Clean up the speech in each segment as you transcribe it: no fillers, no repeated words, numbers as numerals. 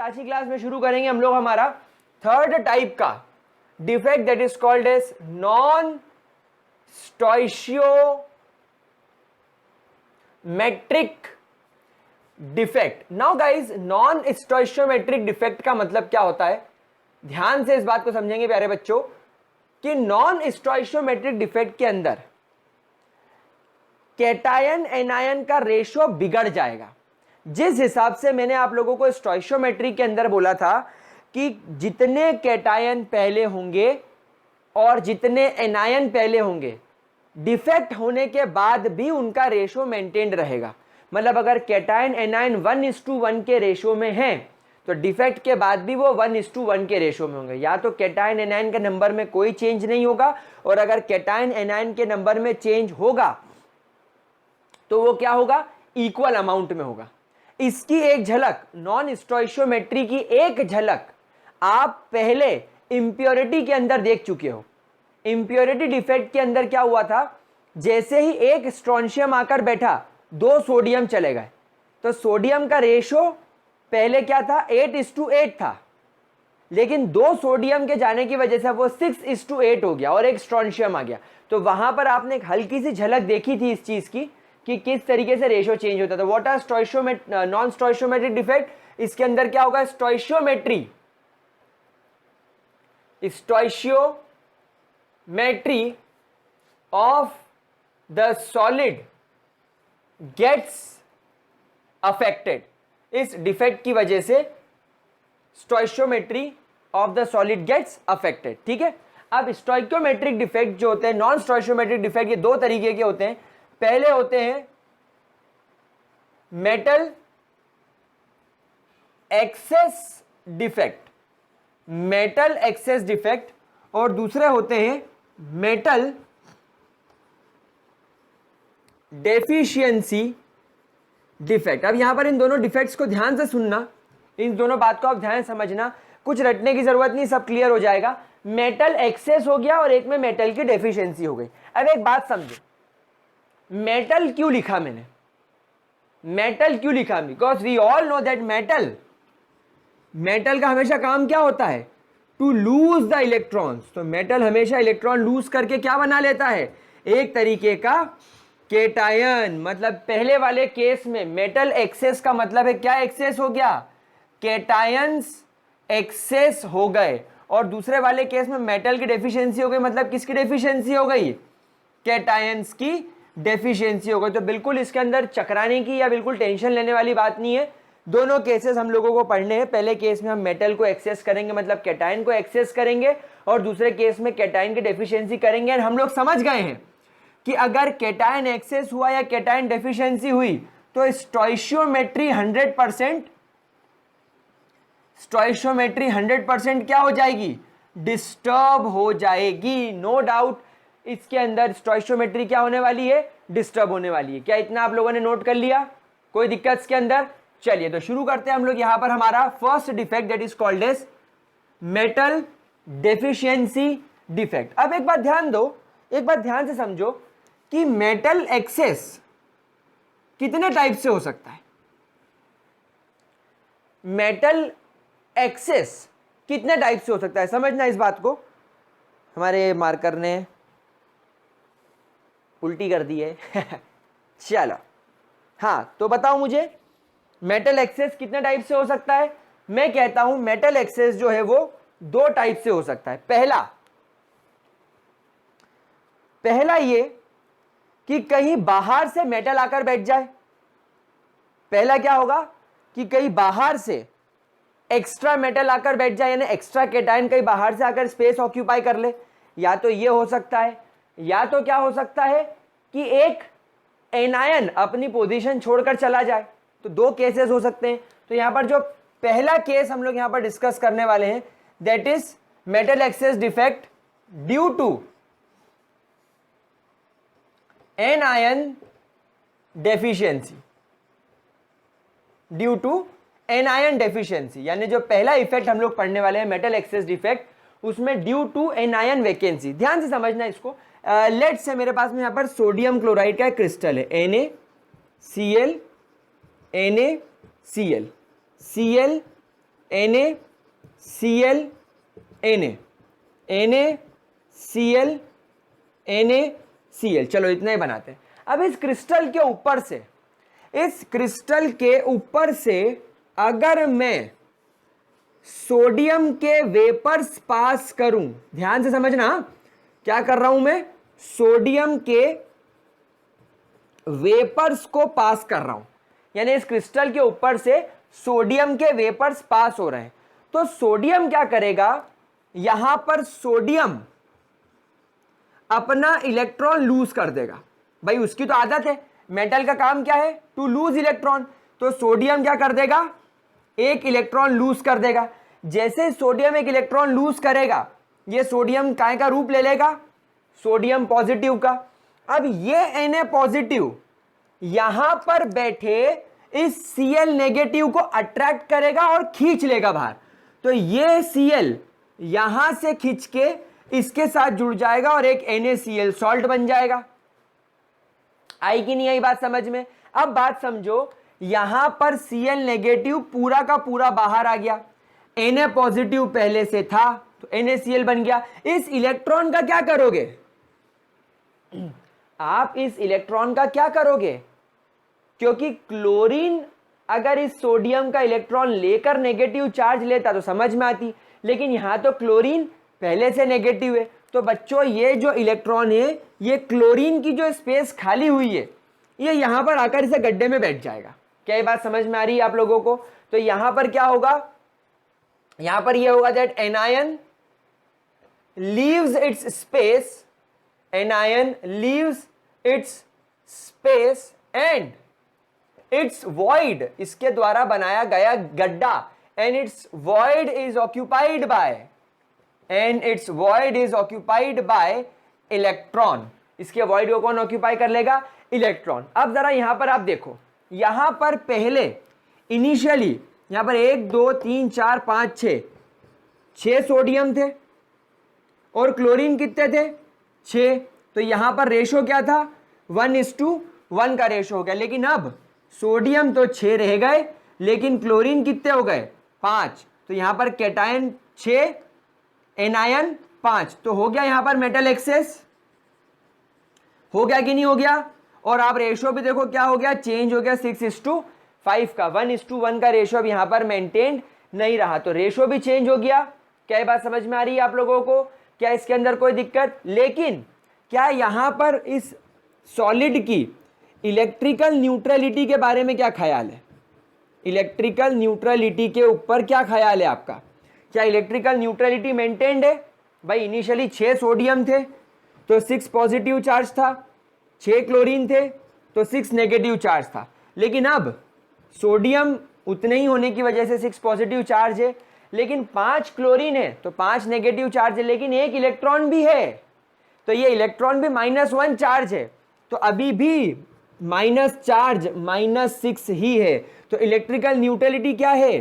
आज की क्लास में शुरू करेंगे हम लोग हमारा थर्ड टाइप का defect that is called as non stoichiometric defect. Now guys, non stoichiometric defect का मतलब क्या होता है, ध्यान से इस बात को समझेंगे प्यारे बच्चों कि नॉन स्टोइशियोमेट्रिक डिफेक्ट के अंदर कैटायन एनायन का रेशो बिगड़ जाएगा। जिस हिसाब से मैंने आप लोगों को स्टोइशियोमेट्री के अंदर बोला था कि जितने कैटायन पहले होंगे और जितने एनायन पहले होंगे, डिफेक्ट होने के बाद भी उनका रेशो मेंटेन्ड रहेगा। मतलब अगर कैटायन एनायन 1:1 के रेशो में हैं तो डिफेक्ट के बाद भी वो 1:1 के रेशो में होंगे। या तो कैटायन एनायन के नंबर में कोई चेंज नहीं होगा, और अगर कैटायन एनायन के नंबर में चेंज होगा तो वो क्या होगा, इक्वल अमाउंट में होगा। इसकी एक झलक, नॉन स्टोइशियोमेट्री की एक झलक आप पहले इंप्योरिटी के अंदर देख चुके हो। इंप्योरिटी डिफेक्ट के अंदर क्या हुआ था, जैसे ही एक स्ट्रोंशियम आकर बैठा, 2 सोडियम चले गए, तो सोडियम का रेशो पहले क्या था, 8:8 था, लेकिन 2 सोडियम के जाने की वजह से वो 6:8 हो गया और एक स्ट्रोंशियम आ गया। तो वहां पर आपने एक हल्की सी झलक देखी थी इस चीज की कि किस तरीके से रेशो चेंज होता था। What are non stoichiometric defect, इसके अंदर क्या होगा, stoichiometry of the solid gets affected. इस डिफेक्ट की वजह से stoichiometry of the solid gets affected. ठीक है, अब स्टोइकियोमेट्रिक डिफेक्ट जो होते हैं, नॉन स्टोइशियोमेट्रिक डिफेक्ट, ये 2 तरीके के होते हैं। पहले होते हैं metal excess defect, metal excess defect, और दूसरे होते हैं मेटल डेफिशिएंसी डिफेक्ट। अब यहां पर इन दोनों डिफेक्ट्स को ध्यान से सुनना, इन दोनों बात को आप ध्यान समझना, कुछ रटने की जरूरत नहीं, सब क्लियर हो जाएगा। मेटल एक्सेस हो गया और एक में मेटल की डेफिशिएंसी हो गई। अब एक बात समझो, मेटल क्यों लिखा मैंने, मेटल क्यों लिखा, because we all know that metal का हमेशा काम क्या होता है, टू लूज द इलेक्ट्रॉन्स। तो मेटल हमेशा इलेक्ट्रॉन लूज करके क्या बना लेता है, एक तरीके का केटायन। मतलब पहले वाले केस में मेटल एक्सेस का मतलब है क्या, एक्सेस हो गया, केटायंस एक्सेस हो गए, और दूसरे वाले केस में मेटल की डेफिशिएंसी हो गई। मतलब किसकी डेफिशिएंसी हो गई, कैटायंस की डेफिशिएंसी हो गई। तो बिल्कुल इसके अंदर चकराने की या बिल्कुल टेंशन लेने वाली बात नहीं है। दोनों केसेस हम लोगों को पढ़ने हैं। पहले केस में हम मेटल को एक्सेस करेंगे, मतलब कैटायन को एक्सेस करेंगे, और दूसरे केस में कैटायन की डेफिशिएंसी करेंगे। और हम लोग समझ गए हैं कि अगर कैटायन एक्सेस हुआ या कैटायन डेफिशिएंसी हुई तो स्टोइशियोमेट्री 100% क्या हो जाएगी, डिस्टर्ब हो जाएगी। नो डाउट इसके अंदर स्टोइशियोमेट्री क्या होने वाली है, डिस्टर्ब होने वाली है। क्या इतना आप लोगों ने नोट कर लिया, कोई दिक्कत इसके अंदर? चलिए तो शुरू करते हैं हम लोग। यहां पर हमारा first defect that is called as metal deficiency defect. अब एक बात ध्यान दो, एक बात ध्यान से समझो कि मेटल एक्सेस कितने टाइप से हो सकता है, मेटल एक्सेस कितने टाइप से हो सकता है, समझना इस बात को। हमारे मार्कर ने उल्टी कर दी है चलो, हाँ तो बताओ मुझे मेटल एक्सेस कितने टाइप से हो सकता है। मैं कहता हूं मेटल एक्सेस जो है वो 2 टाइप से हो सकता है। पहला ये कि कहीं बाहर से मेटल आकर बैठ जाए। पहला क्या होगा कि कहीं बाहर से एक्स्ट्रा मेटल आकर बैठ जाए, यानी एक्स्ट्रा कैटायन कहीं बाहर से आकर स्पेस ऑक्यूपाई कर ले। या तो ये हो सकता है, या तो क्या हो सकता है कि एक एनायन अपनी पोजीशन छोड़कर चला जाए। तो 2 केसेस हो सकते हैं। तो यहां पर जो पहला केस हम लोग यहां पर डिस्कस करने वाले हैं that is metal excess defect due to anion deficiency, due to anion deficiency. यानी जो पहला इफेक्ट हम लोग पढ़ने वाले हैं मेटल एक्सेस डिफेक्ट, उसमें ड्यू टू एनायन वैकेंसी। ध्यान से समझना इसको। लेट्स से मेरे पास में यहां पर सोडियम क्लोराइड का क्रिस्टल है, NaCl NaCl Cl NaCl NaCl NaCl, चलो इतना ही बनाते हैं। अब इस क्रिस्टल के ऊपर से अगर मैं सोडियम के वेपर्स पास करूं, ध्यान से समझना क्या कर रहा हूं मैं, सोडियम के वेपर्स को पास कर रहा हूं, यानी इस क्रिस्टल के ऊपर से सोडियम के वेपर्स पास हो रहे हैं। तो सोडियम क्या करेगा, यहां पर सोडियम अपना इलेक्ट्रॉन लूज कर देगा। भाई उसकी तो आदत है, मेटल का काम क्या है, टू लूज इलेक्ट्रॉन। तो सोडियम क्या कर देगा, एक इलेक्ट्रॉन लूज कर देगा। जैसे सोडियम एक इलेक्ट्रॉन लूज करेगा, ये सोडियम काय का रूप ले लेगा, सोडियम पॉजिटिव का। अब ये Na पॉजिटिव यहां पर बैठे इस Cl नेगेटिव को अट्रैक्ट करेगा और खींच लेगा बाहर। तो ये Cl यहां से खींच के इसके साथ जुड़ जाएगा और एक NaCl सॉल्ट बन जाएगा। आई कि नहीं आई बात समझ में? अब बात समझो, यहां पर Cl नेगेटिव पूरा का पूरा बाहर आ गया, Na पॉजिटिव पहले से था तो NaCl बन गया। इस इलेक्ट्रॉन का क्या करोगे आप, इस इलेक्ट्रॉन का क्या करोगे, क्योंकि क्लोरीन अगर इस सोडियम का इलेक्ट्रॉन लेकर नेगेटिव चार्ज लेता तो समझ में आती, लेकिन यहां तो क्लोरीन पहले से नेगेटिव है। तो बच्चों ये जो इलेक्ट्रॉन है, ये क्लोरीन की जो स्पेस खाली हुई है, ये यहां पर आकर इसे गड्ढे में बैठ जाएगा। क्या ये बात समझ में आ रही है आप लोगों को? तो यहां पर क्या होगा, यहां पर ये होगा that anion leaves it's space, anion leaves its space and its void, इसके द्वारा बनाया गया गड्ढा, and its void is occupied by electron। इसके void को कौन ऑक्यूपाई कर लेगा, इलेक्ट्रॉन। अब जरा यहां पर आप देखो, यहां पर पहले इनिशियली यहां पर 1 2 3 4 5 6 सोडियम थे और क्लोरीन कितने थे, 6। तो यहां पर रेशो क्या था, 1:1 का रेशो हो गया। लेकिन अब सोडियम तो 6 रह गए, लेकिन क्लोरीन कितने हो गए, 5। तो यहां पर कैटायन 6 एनायन 5, तो हो गया यहां पर मेटल एक्सेस, हो गया कि नहीं हो गया? और आप रेशो भी देखो क्या हो गया, चेंज हो गया 6:5 का। 1:1 का रेशो अब यहां पर मेंटेन नहीं रहा, तो रेशो भी चेंज हो गया। क्या ये बात समझ में आ रही है आप लोगों को? क्या इसके अंदर कोई दिक्कत? लेकिन क्या यहां पर इस सॉलिड की इलेक्ट्रिकल न्यूट्रलिटी के बारे में क्या ख्याल है? इलेक्ट्रिकल न्यूट्रलिटी के ऊपर क्या ख्याल है आपका? क्या इलेक्ट्रिकल न्यूट्रलिटी मेंटेन्ड है? भाई इनिशियली 6 सोडियम थे तो 6 पॉजिटिव चार्ज था, 6 क्लोरीन थे तो 6 नेगेटिव चार्ज था। लेकिन अब सोडियम उतने ही होने की वजह से 6 पॉजिटिव चार्ज है, लेकिन 5 क्लोरीन है तो 5 नेगेटिव चार्ज है, लेकिन एक इलेक्ट्रॉन भी है, तो ये इलेक्ट्रॉन भी -1 चार्ज है। तो अभी भी माइनस चार्ज -6 ही है। तो इलेक्ट्रिकल न्यूट्रलिटी क्या है,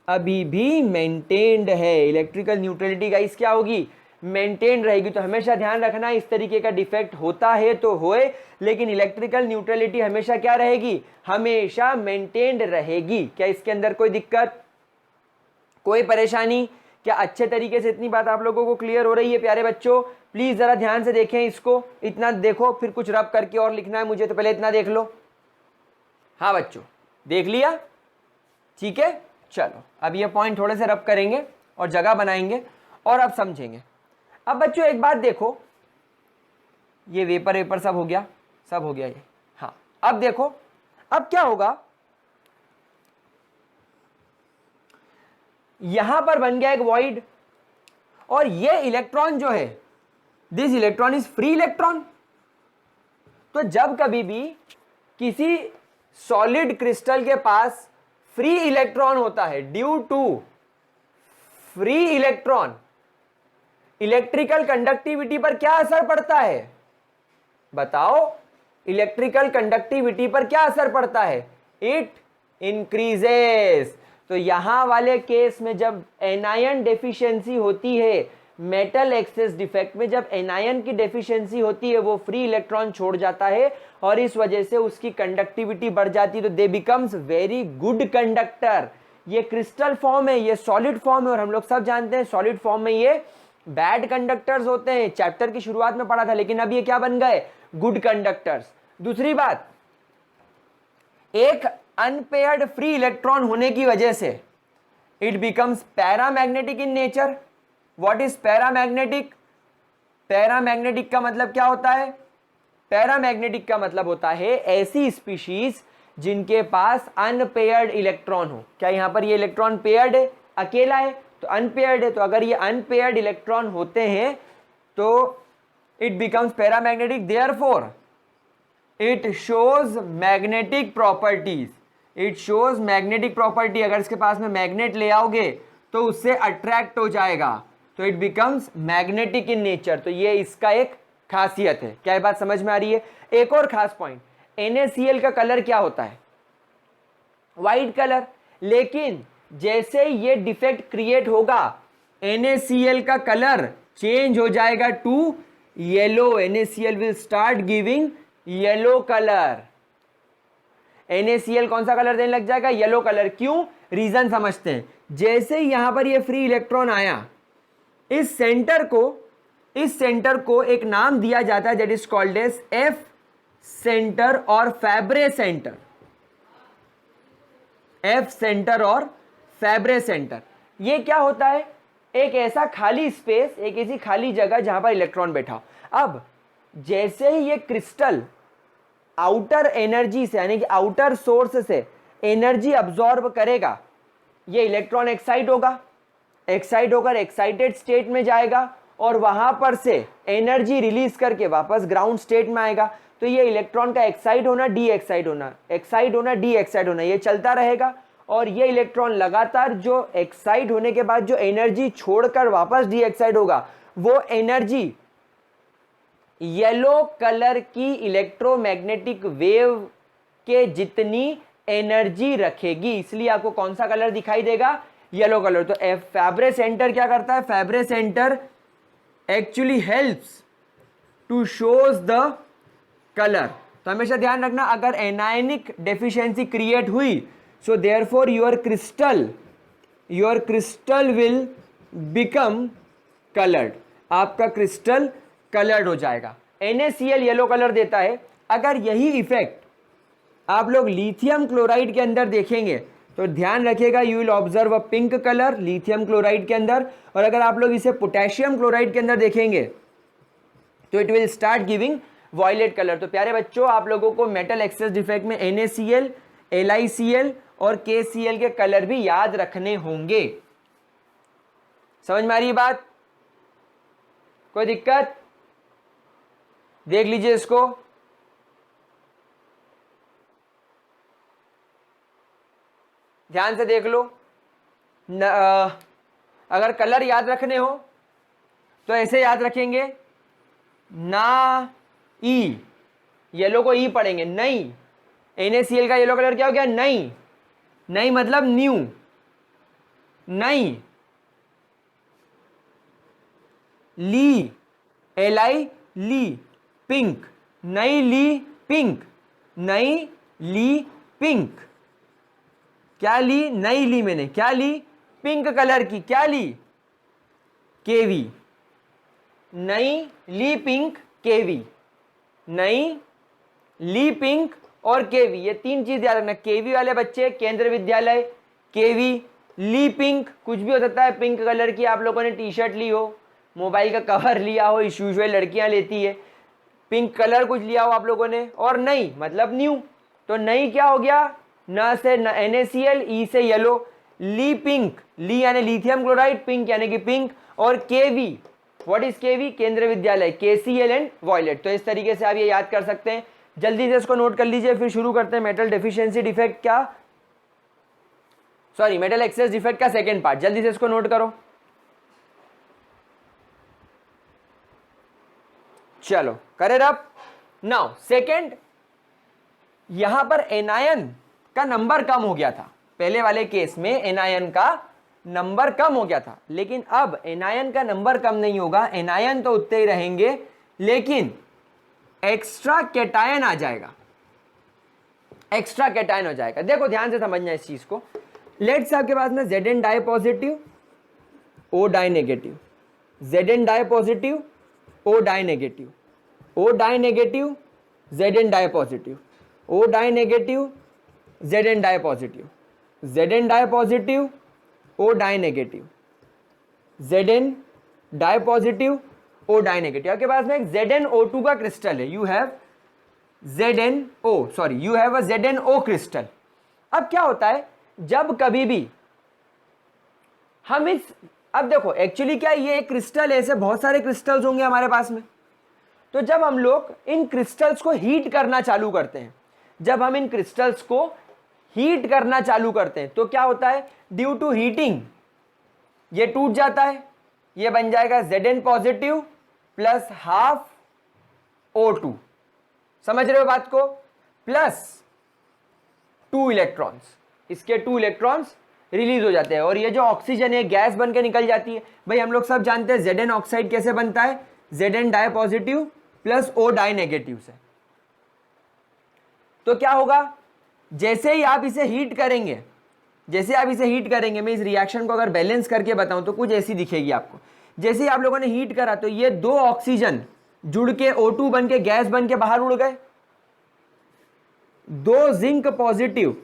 अभी भी मेंटेन्ड है। इलेक्ट्रिकल न्यूट्रलिटी गाइस क्या होगी, मेंटेन रहेगी। तो हमेशा ध्यान रखना, इस तरीके का डिफेक्ट होता है तो होए, लेकिन इलेक्ट्रिकल न्यूट्रलिटी हमेशा क्या रहेगी, हमेशा मेंटेन्ड रहेगी। क्या इसके अंदर कोई दिक्कत, कोई परेशानी? क्या अच्छे तरीके से इतनी बात आप लोगों को क्लियर हो रही है प्यारे बच्चों? प्लीज जरा ध्यान से देखें इसको, इतना देखो, फिर कुछ रब करके और लिखना है मुझे, तो पहले इतना देख लो। हाँ बच्चों, देख लिया? ठीक है, चलो अब ये पॉइंट थोड़े से रब करेंगे और जगह बनाएंगे और अब समझेंगे। अब बच्चों एक बात देखो, ये वेपर सब हो गया, सब हो गया ये। हाँ अब देखो, अब क्या होगा, यहां पर बन गया एक वॉइड, और ये इलेक्ट्रॉन जो है, this electron is free electron. तो जब कभी भी किसी सॉलिड क्रिस्टल के पास फ्री इलेक्ट्रॉन होता है, due to free electron, electrical conductivity पर क्या असर पड़ता है, बताओ? इलेक्ट्रिकल कंडक्टिविटी पर क्या असर पड़ता है, इट इंक्रीजेस। तो यहां वाले केस में जब एनायन डेफिशिएंसी होती है, मेटल एक्सेस डिफेक्ट में जब एनायन की डेफिशिएंसी होती है, वो फ्री इलेक्ट्रॉन छोड़ जाता है और इस वजह से उसकी कंडक्टिविटी बढ़ जाती है, तो दे बिकम्स वेरी गुड कंडक्टर। ये क्रिस्टल फॉर्म है, ये सॉलिड फॉर्म है, और हम लोग सब जानते हैं सॉलिड फॉर्म में ये बैड कंडक्टर्स होते हैं, चैप्टर की शुरुआत में पढ़ा था, लेकिन अब ये क्या बन गए, गुड कंडक्टर्स। दूसरी बात, एक अनपेयर्ड फ्री इलेक्ट्रॉन होने की वजह से it becomes paramagnetic in nature. What is paramagnetic? Paramagnetic का मतलब क्या होता है? पैरामैग्नेटिक का मतलब होता है ऐसी स्पीशीज जिनके पास अनपेयर्ड इलेक्ट्रॉन हो। क्या यहां पर ये इलेक्ट्रॉन पेयर्ड है, अकेला है? तो अनपेयर्ड है। तो अगर ये अनपेयर्ड इलेक्ट्रॉन होते हैं तो it becomes paramagnetic, therefore it shows magnetic properties. It shows magnetic property. अगर इसके पास में मैग्नेट ले आओगे तो उससे अट्रैक्ट हो जाएगा, तो it becomes magnetic in nature. तो ये इसका एक खासियत है। क्या ये बात समझ में आ रही है? एक और खास पॉइंट, NaCl का कलर क्या होता है? White colour. लेकिन जैसे ये डिफेक्ट क्रिएट होगा NaCl का कलर चेंज हो जाएगा to yellow. NaCl will start giving yellow colour. NaCl कौन सा कलर देने लग जाएगा? Yellow colour. क्यों? रीजन समझते हैं। जैसे ही यहां पर ये फ्री इलेक्ट्रॉन आया, इस सेंटर को एक नाम दिया जाता है, that is called as F centre और फैब्रे सेंटर। एफ सेंटर और फैब्रे सेंटर। ये क्या होता है? एक ऐसा खाली स्पेस, एक ऐसी खाली जगह जहां पर इलेक्ट्रॉन बैठा हो। अब जैसे ही ये क्रिस्टल आउटर एनर्जी से, यानी कि आउटर सोर्स से एनर्जी अब्सॉर्ब करेगा, ये इलेक्ट्रॉन एक्साइट होगा, एक्साइट होकर एक्साइटेड स्टेट में जाएगा और वहां पर से एनर्जी रिलीज करके वापस ग्राउंड स्टेट में आएगा। तो ये इलेक्ट्रॉन का एक्साइट होना, डी एक्साइट होना, एक्साइट होना, डी एक्साइट होना, ये चलता रहेगा। और ये इलेक्ट्रॉन लगातार जो एक्साइट होने के बाद जो एनर्जी छोड़कर वापस डी एक्साइट होगा, वो एनर्जी येलो कलर की इलेक्ट्रोमैग्नेटिक वेव के जितनी एनर्जी रखेगी। इसलिए आपको कौन सा कलर दिखाई देगा? Yellow colour. तो फैब्रे सेंटर क्या करता है? फैब्रे centre actually helps to shows the colour. तो हमेशा ध्यान रखना, अगर एनायनिक डेफिशिएंसी क्रिएट हुई, so therefore your crystal will become coloured. आपका क्रिस्टल कलर्ड हो जाएगा। NaCl येलो कलर देता है। अगर यही इफेक्ट आप लोग लिथियम क्लोराइड के अंदर देखेंगे तो ध्यान रखिएगा, you will observe a pink colour lithium chloride के अंदर। और अगर आप लोग इसे पोटेशियम क्लोराइड के अंदर देखेंगे तो it will start giving violet colour. तो प्यारे बच्चों, आप लोगों को मेटल एक्सेस डिफेक्ट में NaCl, LiCl और KCl के कलर भी याद रखने होंगे। समझ में आ रही है बात? कोई दिक्कत? देख लीजिए इसको। ध्यान से देख लो। अगर कलर याद रखने हो तो ऐसे याद रखेंगे, ना ई, येलो को ई पढ़ेंगे, नहीं। NaCl का येलो कलर क्या हो गया? नहीं। नहीं मतलब न्यू, नहीं। ली, Li ली, पिंक, नई ली पिंक, नई ली पिंक। क्या ली? नई ली। मैंने क्या ली? पिंक कलर की। क्या ली? केवी। नई ली पिंक, केवी। नई ली पिंक और केवी, ये तीन चीज याद रखना। केवी वाले बच्चे केंद्र विद्यालय, केवी, ली पिंक, कुछ भी हो सकता है पिंक कलर की। आप लोगों ने टी शर्ट ली हो, मोबाइल का कवर लिया हो, यूजुअल लड़कियां लेती है, पिंक कलर कुछ लिया हो आप लोगों ने। और नई मतलब न्यू। तो नई क्या हो गया? न से NaCl, ई से येलो, ली पिंक, ली यानी लिथियम क्लोराइड, पिंक यानी कि पिंक, और केवी, व्हाट इज केवी? केंद्र विद्यालय, KCl एंड वॉयलेट। तो इस तरीके से आप ये याद कर सकते हैं। जल्दी से इसको नोट कर लीजिए, फिर शुरू करते हैं मेटल डेफिशिएंसी डिफेक्ट का, सॉरी मेटल एक्सेस डिफेक्ट का सेकेंड पार्ट। जल्दी से इसको नोट करो। चलो करे रब। नाउ सेकेंड, यहां पर एनायन का नंबर कम हो गया था। पहले वाले केस में एनायन का नंबर कम हो गया था, लेकिन अब एनायन का नंबर कम नहीं होगा, एनायन तो उतने ही रहेंगे, लेकिन एक्स्ट्रा कैटायन आ जाएगा, एक्स्ट्रा कैटायन हो जाएगा। देखो ध्यान से समझना इस चीज को। लेट्स आपके पास में Zn di positive, O di negative, Zn di positive, O di negative, O di negative, Zn di positive, O di negative, Zn di positive, Zn di positive, O di negative, Zn di positive, O di negative. आपके पास में एक ZnO2 का crystal है, you have you have a ZnO crystal. अब क्या होता है जब कभी भी हम अब देखो एक्चुअली क्या ये एक क्रिस्टल है, ऐसे बहुत सारे क्रिस्टल्स होंगे हमारे पास में। तो जब हम लोग इन क्रिस्टल्स को हीट करना चालू करते हैं, जब हम इन क्रिस्टल्स को हीट करना चालू करते हैं तो क्या होता है, ड्यू टू हीटिंग ये टूट जाता है, ये बन जाएगा Zn positive plus half O2, समझ रहे हो बात को, प्लस 2 इलेक्ट्रॉन्स, इसके 2 इलेक्ट्रॉन्स रिलीज हो जाते हैं और ये जो ऑक्सीजन है गैस बन के निकल जाती है। भाई हम लोग सब जानते हैं Zn ऑक्साइड कैसे बनता है, Zn di positive plus O di negative से। तो क्या होगा, जैसे ही आप इसे हीट करेंगे, जैसे आप इसे हीट करेंगे, मैं इस रिएक्शन को अगर बैलेंस करके बताऊं तो कुछ ऐसी दिखेगी आपको। जैसे ही आप लोगों ने हीट करा तो ये 2 ऑक्सीजन जुड़ के O2 बन के गैस बन के बाहर उड़ गए, 2 जिंक पॉजिटिव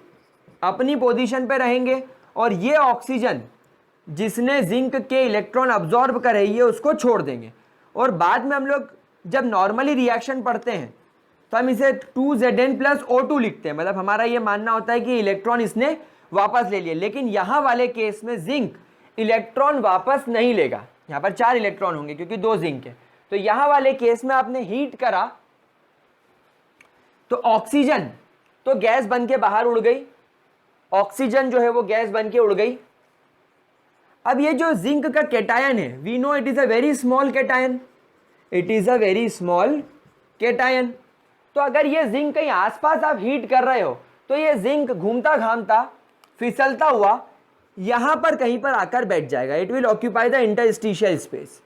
अपनी पोजीशन पे रहेंगे और ये ऑक्सीजन जिसने जिंक के इलेक्ट्रॉन अब्जॉर्ब करे ये उसको छोड़ देंगे। और बाद में हम लोग जब नॉर्मली रिएक्शन पढ़ते हैं तो हम इसे 2Zn प्लस O2 लिखते हैं, मतलब हमारा ये मानना होता है कि इलेक्ट्रॉन इसने वापस ले लिए। लेकिन यहां वाले केस में जिंक इलेक्ट्रॉन वापस नहीं लेगा, यहां पर 4 इलेक्ट्रॉन होंगे क्योंकि 2 जिंक है। तो यहां वाले केस में आपने हीट करा तो ऑक्सीजन तो गैस बन के बाहर उड़ गई, ऑक्सीजन जो है वो गैस बन के उड़ गई। अब ये जो जिंक का कैटायन है, we know it is a very small cation, it is a very small cation. तो अगर ये जिंक कहीं आसपास आप हीट कर रहे हो तो ये जिंक घूमता घामता फिसलता हुआ यहां पर कहीं पर आकर बैठ जाएगा, it will occupy the interstitial space,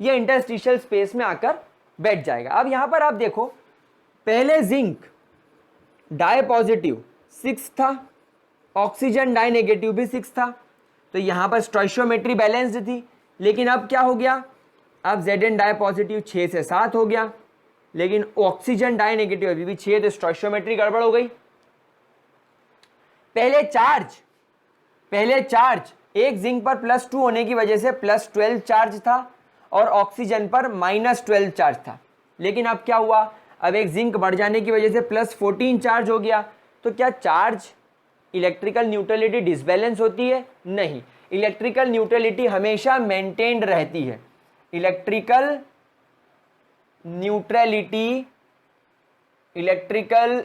ये इंटरस्टिशियल स्पेस में आकर बैठ जाएगा। अब यहां पर आप देखो पहले जिंक डाई पॉजिटिव 6 था, ऑक्सीजन डाई नेगेटिव भी 6 था, तो यहां पर स्टोइशियोमेट्री बैलेंस्ड थी। लेकिन अब क्या हो गया, अब Zn डाई पॉजिटिव 6 से 7 हो गया, लेकिन ऑक्सीजन डाई नेगेटिव अभी भी 6, तो स्टोइशियोमेट्री गड़बड़ हो गई। पहले चार्ज एक जिंक पर +2 होने की वजह से +12 चार्ज था और ऑक्सीजन पर -12 चार्ज था। लेकिन अब क्या हुआ, अब एक जिंक बढ़ जाने की वजह से +14 चार्ज हो गया। तो क्या चार्ज इलेक्ट्रिकल न्यूट्रलिटी डिसबैलेंस होती है? नहीं, इलेक्ट्रिकल न्यूट्रलिटी हमेशा मेंटेन्ड रहती है। Electrical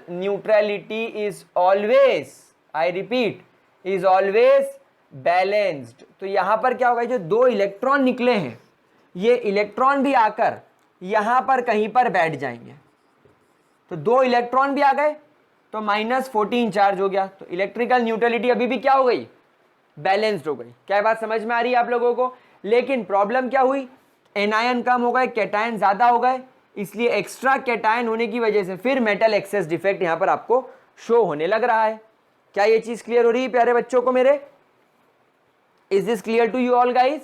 neutrality is always, I repeat, is always balanced. तो यहां पर क्या होगा, जो 2 इलेक्ट्रॉन निकले हैं ये इलेक्ट्रॉन भी आकर यहां पर कहीं पर बैठ जाएंगे। तो 2 इलेक्ट्रॉन भी आ गए तो -14 चार्ज हो गया, तो इलेक्ट्रिकल न्यूट्रलिटी अभी भी क्या हो गई, बैलेंस्ड हो गई। क्या बात समझ में आ रही है आप लोगों को? लेकिन प्रॉब्लम क्या हुई, एनायन कम हो गए, कैटायन ज्यादा हो गए, इसलिए एक्स्ट्रा कैटायन होने की वजह से फिर मेटल एक्सेस डिफेक्ट यहां पर आपको शो होने लग रहा है। क्या ये चीज क्लियर हो रही है प्यारे बच्चों को मेरे? Is this clear to you all guys?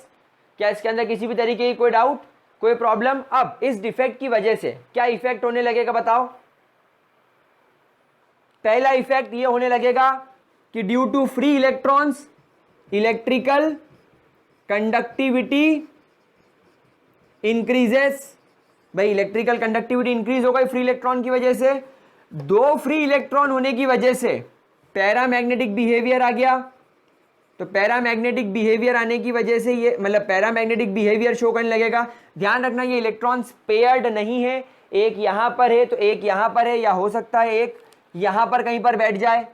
क्या इसके अंदर किसी भी तरीके की कोई डाउट, कोई प्रॉब्लम? अब इस डिफेक्ट की वजह से क्या इफेक्ट होने लगेगा बताओ? पहला इफेक्ट ये होने लगेगा कि due to free electrons electrical conductivity increases. भाई इलेक्ट्रिकल कंडक्टिविटी इंक्रीज हो गई फ्री इलेक्ट्रॉन की वजह से। 2 फ्री इलेक्ट्रॉन होने की वजह से पैरामैग्नेटिक बिहेवियर आ गया। तो पैरामैग्नेटिक बिहेवियर आने की वजह से ये मतलब पैरामैग्नेटिक बिहेवियर शो करने लगेगा। ध्यान रखना ये इलेक्ट्रॉन्स पेयर्ड नहीं है, एक यहां पर है तो एक यहां पर है, या हो सकता है एक यहां पर कहीं पर बैठ जाए,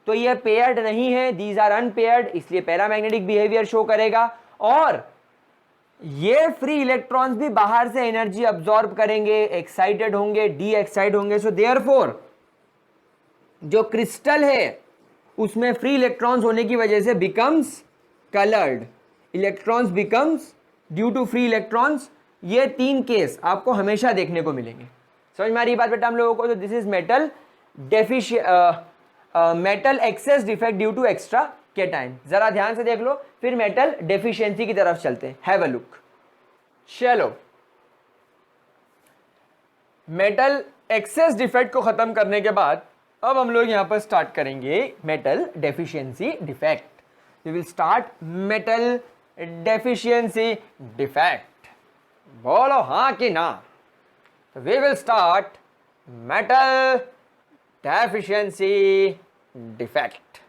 तो ये पेयर्ड नहीं है, दीज आर अनपेयर्ड, इसलिए पैरामैग्नेटिक बिहेवियर शो करेगा। और ये फ्री इलेक्ट्रॉन्स भी बाहर से एनर्जी अब्सॉर्ब करेंगे, एक्साइटेड होंगे, डी एक्साइट होंगे। सो देयरफॉर जो क्रिस्टल है उसमें फ्री इलेक्ट्रॉन्स होने की वजह से becomes coloured, electrons becomes due to free electrons. ये 3 केस आपको हमेशा देखने को मिलेंगे। समझ में आ रही बात बेटा हम लोगों को? तो this is metal excess defect due to extra cation. जरा ध्यान से देख लो, फिर मेटल डेफिशिएंसी की तरफ चलते हैं। Have a look. चलो, मेटल एक्सेस डिफेक्ट को खत्म करने के बाद अब हम लोग यहां पर स्टार्ट करेंगे metal deficiency defect. We will start metal deficiency defect. बोलो हाँ कि ना? तो we will start metal deficiency defect.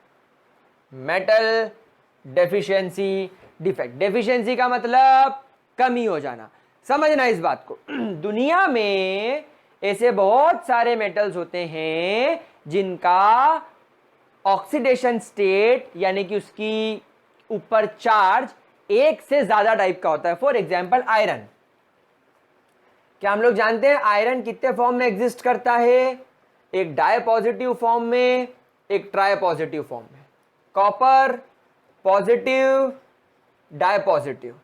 Metal deficiency defect, deficiency का मतलब कमी हो जाना। समझना इस बात को। दुनिया में ऐसे बहुत सारे मेटल्स होते हैं जिनका ऑक्सीडेशन स्टेट यानी कि उसकी ऊपर चार्ज एक से ज्यादा टाइप का होता है। For example iron. क्या हम लोग जानते हैं आयरन कितने फॉर्म में एग्जिस्ट करता है? एक डाई पॉजिटिव फॉर्म में, एक ट्राई पॉजिटिव फॉर्म में। कॉपर पॉजिटिव, डाई पॉजिटिव,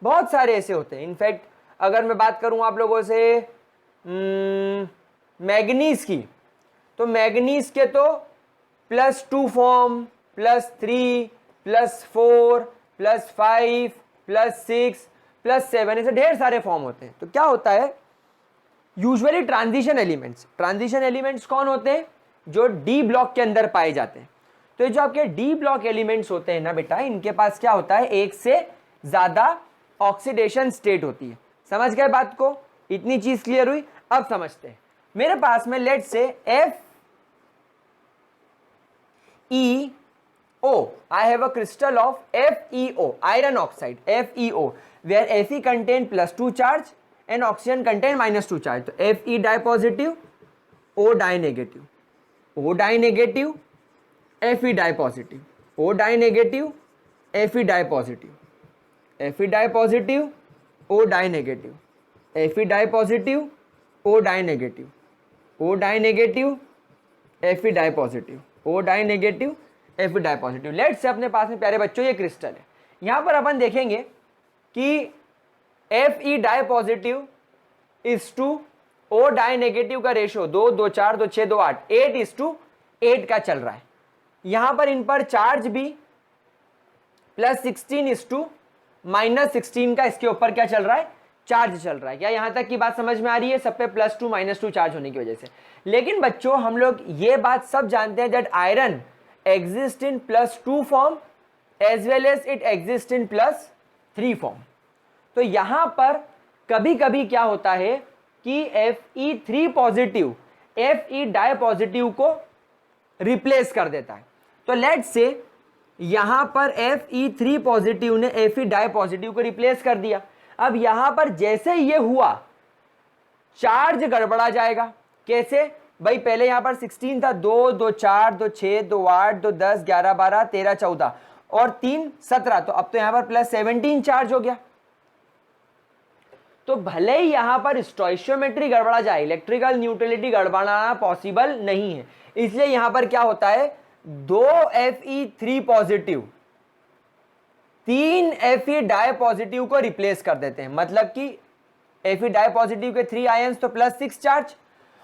बहुत सारे ऐसे होते हैं। इनफैक्ट अगर मैं बात करूं आप लोगों से मैग्नीज की, तो मैग्नीज के तो +2 फॉर्म, +3, +4, +5, +6, +7 ऐसे ढेर सारे फॉर्म होते हैं। तो क्या होता है, यूजुअली ट्रांजिशन एलिमेंट्स कौन होते हैं? जो डी ब्लॉक के अंदर पाए जाते हैं। तो ये जो आपके डी ब्लॉक एलिमेंट्स होते हैं ना बेटा, इनके पास क्या होता है, एक से ज्यादा ऑक्सीडेशन स्टेट होती है। समझ गए बात को? इतनी चीज क्लियर हुई? अब समझते हैं। मेरे पास में लेट से FeO, I have a crystal of FeO, iron oxide, FeO, where Fe contain +2 charge and oxygen contain -2 charge. तो Fe di positive, O di negative, O di negative, Fe di positive, O di negative, Fe di positive, Fe di positive, O di negative, Fe di positive, O di negative, O di negative, Fe di positive, O di negative, Fe di positive. Let say अपने पास में प्यारे बच्चों ये crystal है। यहां पर अपन देखेंगे कि Fe di positive is two O di negative का रेशियो 2, 2, 4, 2, 6, 2, 8, 8:8 का चल रहा है। यहां पर इन पर चार्ज भी +16 इज टू -16 का इसके ऊपर क्या चल रहा है, चार्ज चल रहा है। क्या यहां तक की बात समझ में आ रही है? सब पे +2 -2 चार्ज होने की वजह से। लेकिन बच्चों हम लोग ये बात सब जानते हैं that iron exist in +2 form as well as it exist in +3 form. तो यहां पर कभी कभी क्या होता है कि Fe3 positive Fe di positive को रिप्लेस कर देता है। तो लेट्स से यहां पर Fe3 पॉजिटिव ने Fe डाई पॉजिटिव को रिप्लेस कर दिया। अब यहां पर जैसे ये हुआ, चार्ज गड़बड़ा जाएगा। कैसे भाई? पहले यहां पर 16 था, 2, 2, 4, 2, 6, 2, 8, 2, 10, 11, 12, 13, 14 और 3, 17। तो अब तो यहां पर +17 चार्ज हो गया। तो भले ही यहां पर स्टोइशियोमेट्री गड़बड़ा जाए, इलेक्ट्रिकल न्यूट्रलिटी गड़बड़ाना पॉसिबल नहीं है। इसलिए यहां पर क्या होता है, 2 Fe3 positive 3 Fe di positive को रिप्लेस कर देते हैं। मतलब कि Fe डाई पॉजिटिव के 3 आयंस तो +6 चार्ज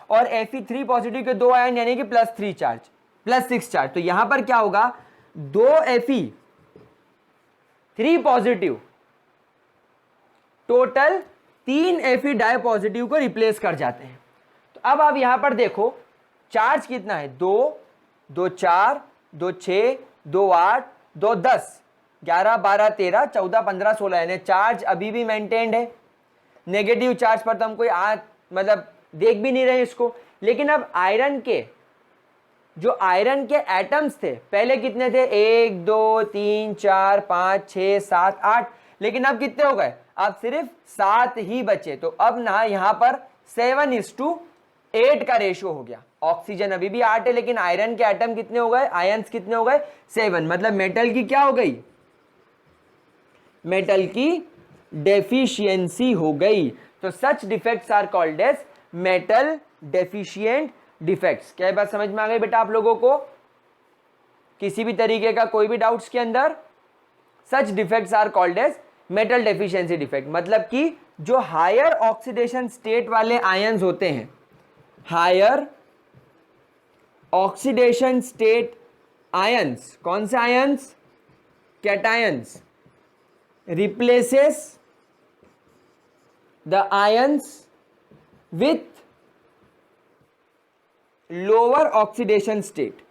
और Fe3 पॉजिटिव के 2 आयन यानी कि +3 चार्ज, +6 चार्ज। तो यहां पर क्या होगा, 2 Fe3 positive total 3 Fe di positive को रिप्लेस कर जाते हैं। तो अब आप यहां पर देखो चार्ज कितना है, 2, 2, 4, 2, 6, 2, 8, 2, 10, 11, 12, 13, 14, 15, 16 यानी चार्ज अभी भी मेंटेन्ड है। नेगेटिव चार्ज पर तो हम कोई मतलब देख भी नहीं रहे इसको। लेकिन अब आयरन के एटम्स थे पहले कितने थे, 1, 2, 3, 4, 5, 6, 7, 8, लेकिन अब कितने हो गए, अब सिर्फ 7 ही बचे। तो अब ना यहां पर 7:8 का रेशियो हो गया। ऑक्सीजन अभी भी 8 है लेकिन आयरन के एटम कितने हो गए, आयंस कितने हो गए, 7। मतलब मेटल की क्या हो गई, मेटल की डेफिशिएंसी हो गई। तो such defects are called as metal deficient defects. क्या बात समझ में आ गई बेटा आप लोगों को? किसी भी तरीके का कोई भी डाउट्स के अंदर? Such defects are called as metal deficiency defect. मतलब कि जो हायर ऑक्सीडेशन स्टेट वाले आयंस होते हैं, हायर ऑक्सीडेशन स्टेट आयंस, कौन से ions? Cations, replaces the ions with lower oxidation state.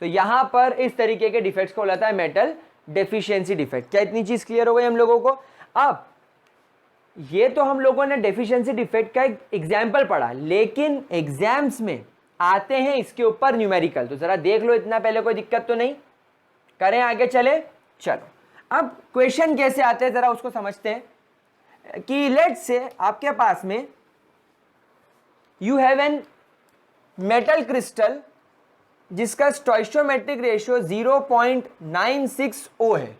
तो यहां पर इस तरीके के डिफेक्ट्स को बोला जाता है मेटल डेफिशिएंसी डिफेक्ट। क्या इतनी चीज क्लियर हो गई हम लोगों को? अब ये तो हम लोगों ने डेफिशिएंसी डिफेक्ट का एक एग्जाम्पल पढ़ा, लेकिन एग्जाम्स में आते हैं इसके ऊपर न्यूमेरिकल। तो जरा देख लो इतना पहले, कोई दिक्कत तो नहीं? करें आगे चले? चलो, अब क्वेश्चन कैसे आते हैं जरा उसको समझते हैं। कि लेट्स से आपके पास में you have an metal crystal जिसका स्टोइचियोमेट्रिक रेशियो 0.960 है।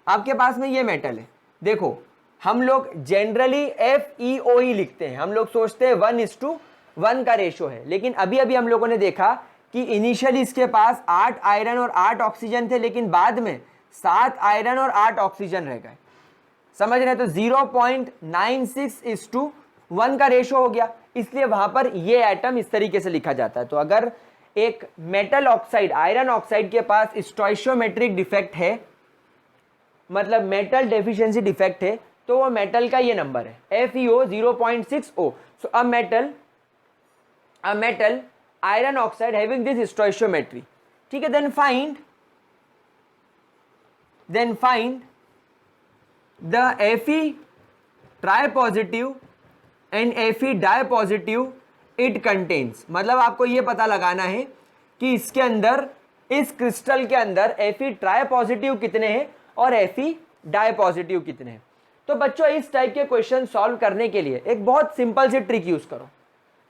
आपके पास में ये मेटल है। देखो, हम लोग जनरली FeO ही लिखते हैं, हम लोग सोचते हैं 1:1 का रेशियो है, लेकिन अभी अभी हम लोगों ने देखा कि इनिशियली इसके पास 8 आयरन और 8 ऑक्सीजन थे, लेकिन बाद में 7 आयरन और 8 ऑक्सीजन रह गए। समझ रहे? तो 0.96:1 का रेशियो हो गया, इसलिए वहां पर ये एटम इस तरीके से लिखा जाता है। तो अगर एक मेटल ऑक्साइड, आयरन ऑक्साइड के पास स्टोइचियोमेट्रिक डिफेक्ट है, मतलब मेटल डेफिशिएंसी डिफेक्ट है, तो वो मेटल का ये नंबर है FeO 0.60। So a metal iron oxide having this stoichiometry, ठीक है। Then find the Fe tripositive and Fe dipositive it contains. मतलब आपको ये पता लगाना है कि इसके अंदर, इस क्रिस्टल के अंदर Fe ट्राइपॉजिटिव कितने हैं और Fe डाइपॉजिटिव कितने हैं। तो बच्चों, इस टाइप के क्वेश्चन सॉल्व करने के लिए एक बहुत सिंपल सी ट्रिक यूज करो।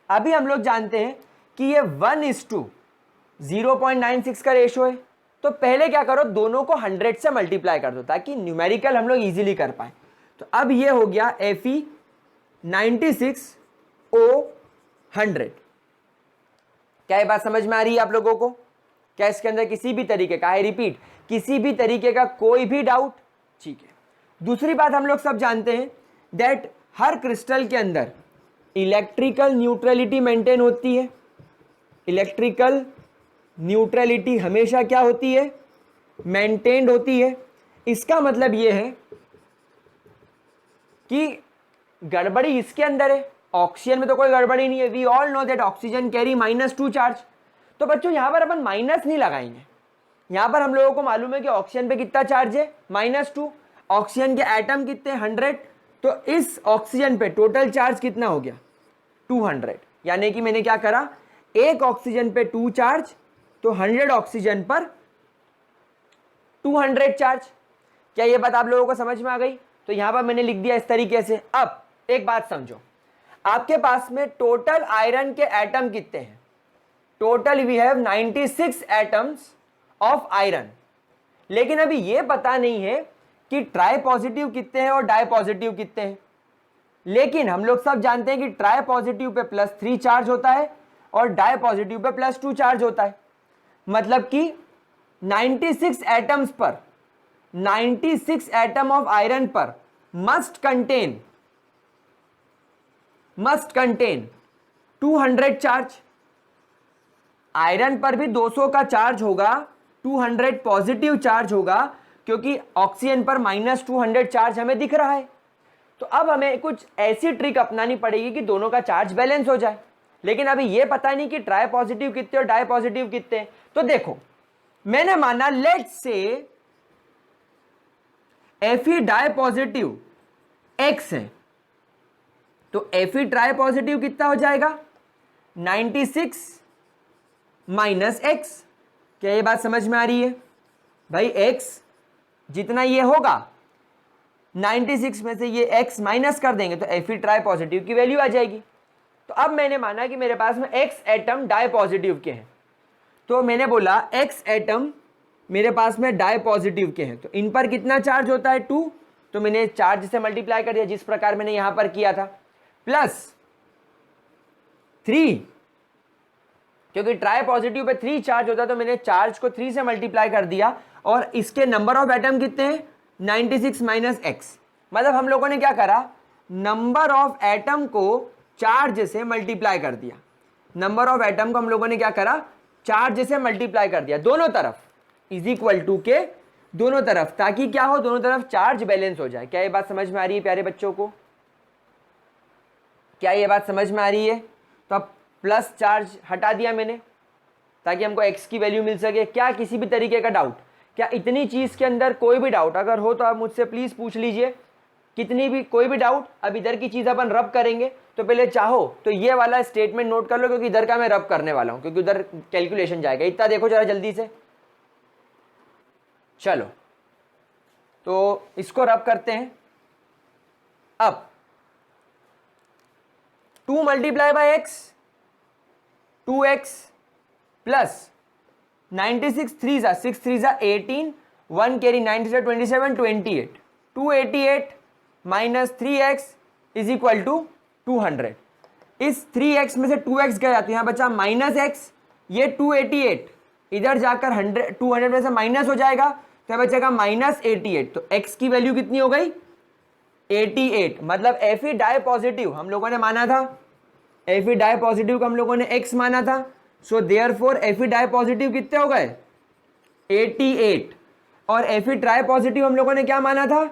अभी हम लोग जानते हैं कि ये 1:0.96 का रेशियो है, तो पहले क्या करो, दोनों को 100 से मल्टीप्लाई कर दो ताकि न्यूमेरिकल हम लोग इजीली कर पाए। तो अब ये हो गया Fe 96O 100। क्या ये बात समझ में आ रही है आप लोगों को? क्या इसके अंदर किसी भी तरीके का, आई रिपीट, किसी भी तरीके का कोई भी डाउट? ठीक है। दूसरी बात हम लोग सब जानते हैं दैट हर क्रिस्टल के अंदर इलेक्ट्रिकल न्यूट्रलिटी मेंटेन होती है। इलेक्ट्रिकल न्यूट्रलिटी हमेशा क्या होती है? मेंटेन्ड होती है। इसका मतलब यह है कि गड़बड़ी इसके अंदर है, ऑक्सीजन में तो कोई गड़बड़ी नहीं है। We all know that oxygen carry -2 charge. तो बच्चों यहां पर अपन माइनस नहीं लगाएंगे, यहां पर हम लोगों को मालूम है कि ऑक्सीजन पे कितना चार्ज है, -2। ऑक्सीजन के एटम कितने? 100। तो इस ऑक्सीजन पे टोटल चार्ज कितना हो गया? 200। यानी कि मैंने क्या करा, एक ऑक्सीजन पे 2 चार्ज, तो 100 ऑक्सीजन पर 200 चार्ज। क्या ये बात आप लोगों को समझ में आ गई? तो यहां पर मैंने लिख दिया इस तरीके से। अब एक बात समझो, आपके पास में टोटल आयरन के एटम कितने हैं? Total we have 96 atoms of iron, लेकिन अभी ये पता नहीं है कि ट्राई पॉजिटिव कितने हैं और डाई पॉजिटिव कितने हैं। लेकिन हम लोग सब जानते हैं कि ट्राई पॉजिटिव पे +3 चार्ज होता है और डाई पॉजिटिव पे +2 चार्ज होता है। मतलब कि 96 एटम्स पर, 96 एटम ऑफ आयरन पर मस्ट कंटेन 200 चार्ज। आयरन पर भी 200 का चार्ज होगा, 200 पॉजिटिव चार्ज होगा, क्योंकि ऑक्सीजन पर -200 चार्ज हमें दिख रहा है। तो अब हमें कुछ ऐसी ट्रिक अपनानी पड़ेगी कि दोनों का चार्ज बैलेंस हो जाए। लेकिन अभी ये पता नहीं कि ट्राई पॉजिटिव कितने और डाई पॉजिटिव कितने। तो देखो, मैंने माना let's say Fe di positive X है, तो Fe ट्राई पॉजिटिव कितना हो जाएगा? 96 - X। क्या ये बात समझ में आ रही है भाई? X जितना ये होगा, 96 में से ये X माइनस कर देंगे तो Fe ट्राई पॉजिटिव की वैल्यू आ जाएगी। तो अब मैंने माना कि मेरे पास में X एटम डाई पॉजिटिव के हैं, तो मैंने बोला X एटम मेरे पास में डाई पॉजिटिव के हैं, तो इन पर कितना चार्ज होता है? 2। तो मैंने चार्ज से मल्टीप्लाई कर दिया जिस प्रकार मैंने यहां पर किया था, +3, क्योंकि ट्राई पॉजिटिव पे 3 चार्ज होता है, तो मैंने चार्ज को 3 से मल्टीप्लाई कर दिया। और इसके नंबर ऑफ एटम कितने हैं? 96 - X। मतलब हम लोगों ने क्या करा, नंबर ऑफ एटम को चार्ज से मल्टीप्लाई कर दिया। नंबर ऑफ एटम को हम लोगों ने क्या करा, चार्ज से मल्टीप्लाई कर दिया दोनों तरफ। इज इक्वल टू के दोनों तरफ, ताकि क्या हो, दोनों तरफ चार्ज बैलेंस हो जाए। क्या ये बात समझ में आ रही है प्यारे बच्चों को? क्या ये बात समझ में आ रही है? तो अब प्लस चार्ज हटा दिया मैंने ताकि हमको x की वैल्यू मिल सके। क्या किसी भी तरीके का डाउट? क्या इतनी चीज़ के अंदर कोई भी डाउट अगर हो तो आप मुझसे प्लीज़ पूछ लीजिए। कितनी भी कोई भी डाउट? अब इधर की चीज़ अपन रब करेंगे, तो पहले चाहो तो ये वाला स्टेटमेंट नोट कर लो, क्योंकि इधर का मैं रब करने वाला हूँ, क्योंकि उधर कैलकुलेशन जाएगा। इतना देखो जरा जल्दी से। चलो तो इसको रब करते हैं। अब 2 multiply by x, 2x plus 96 3 जा 6 3 जा 18, 1 carry 96 27 28, 288 minus 3x is equal to 200। इस 3x में से 2x गया तो यहाँ बचा माइनस x, ये 288 इधर जाकर 200 में से माइनस हो जाएगा तो यहाँ बचेगा माइनस 88। तो x की वैल्यू कितनी हो गई? 88। मतलब Fe डाई पॉजिटिव हम लोगों ने माना था, Fe डाई पॉजिटिव को हम लोगों ने x माना था। So therefore Fe di positive कितने हो गए? 88। और Fe ट्राई पॉजिटिव हम लोगों ने क्या माना था?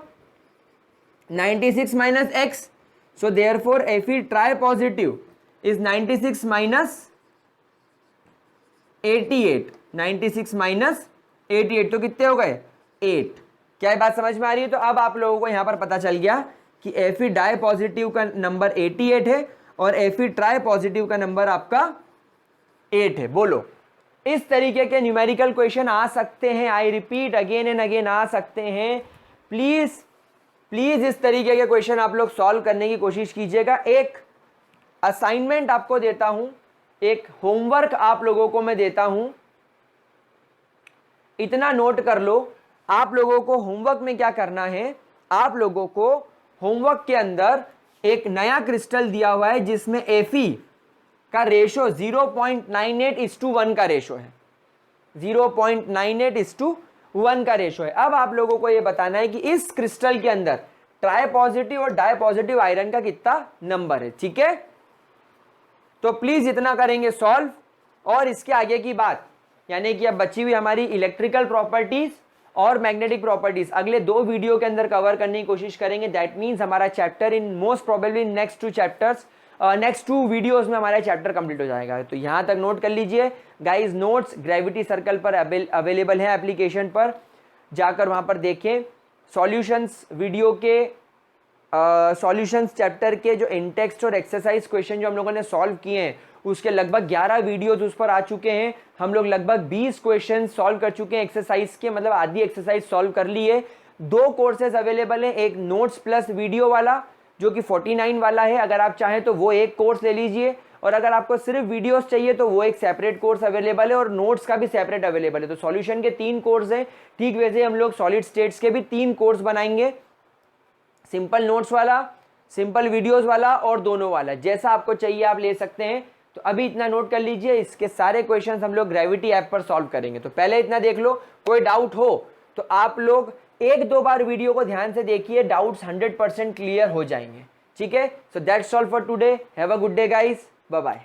96 minus x. So therefore Fe try positive is 96 minus 88। 96 minus 88 तो कितने हो गए? 8। क्या ये बात समझ में आ रही है? तो अब आप लोगों को यहां पर पता चल गया कि Fe डाई पॉजिटिव का नंबर 88 है और Fe ट्राई पॉजिटिव का नंबर आपका 8 है। बोलो, इस तरीके के न्यूमेरिकल क्वेश्चन आ सकते हैं। I repeat again and again, आ सकते हैं। प्लीज इस तरीके के क्वेश्चन आप लोग सॉल्व करने की कोशिश कीजिएगा। एक असाइनमेंट आपको देता हूं, एक होमवर्क आप लोगों को मैं देता हूं, इतना नोट कर लो। आप लोगों को होमवर्क में क्या करना है? आप लोगों को होमवर्क के अंदर एक नया क्रिस्टल दिया हुआ है जिसमें Fe का रेशो 0.98:1 का रेशो है। 0.98:1 का रेशो है। अब आप लोगों को यह बताना है कि इस क्रिस्टल के अंदर ट्राई पॉजिटिव और डाई पॉजिटिव आयरन का कितना नंबर है। ठीक है, तो प्लीज इतना करेंगे सॉल्व। और इसके आगे की बात, यानी कि अब बची हुई हमारी इलेक्ट्रिकल प्रॉपर्टीज और मैग्नेटिक प्रॉपर्टीज अगले 2 वीडियो के अंदर कवर करने की कोशिश करेंगे। दैट मीन्स हमारा chapter in most probably next 2 chapters, next 2 videos में हमारा चैप्टर कंप्लीट हो जाएगा। तो यहां तक नोट कर लीजिए गाइस। नोट्स ग्रेविटी सर्कल पर अवेलेबल है, एप्लीकेशन पर जाकर वहां पर देखें। सॉल्यूशंस वीडियो के सॉल्यूशंस चैप्टर के जो इंटेक्स्ट और एक्सरसाइज क्वेश्चन जो हम लोगों ने सॉल्व किए हैं, उसके लगभग 11 वीडियोज उस पर आ चुके हैं। हम लोग लगभग 20 क्वेश्चन सॉल्व कर चुके हैं एक्सरसाइज के, मतलब आधी एक्सरसाइज सॉल्व कर ली है। 2 कोर्सेज अवेलेबल है, एक नोट्स प्लस वीडियो वाला जो कि 49 वाला है। अगर आप चाहें तो वो एक कोर्स ले लीजिए, और अगर आपको सिर्फ वीडियोस चाहिए तो वो एक सेपरेट कोर्स अवेलेबल है, और नोट्स का भी सेपरेट अवेलेबल है। तो सॉल्यूशन के 3 कोर्स हैं। ठीक वैसे हम लोग सॉलिड स्टेट्स के भी 3 कोर्स बनाएंगे, सिंपल नोट्स वाला, सिंपल वीडियोस वाला और दोनों वाला। जैसा आपको चाहिए आप ले सकते हैं। तो अभी इतना नोट कर लीजिए, इसके सारे क्वेश्चंस हम लोग ग्रेविटी ऐप पर सॉल्व करेंगे। तो पहले इतना देख लो, कोई डाउट हो तो आप लोग 1-2 बार वीडियो को ध्यान से देखिए, डाउट्स 100% क्लियर हो जाएंगे। ठीक है, so that's all for today. Have a good day guys, bye bye.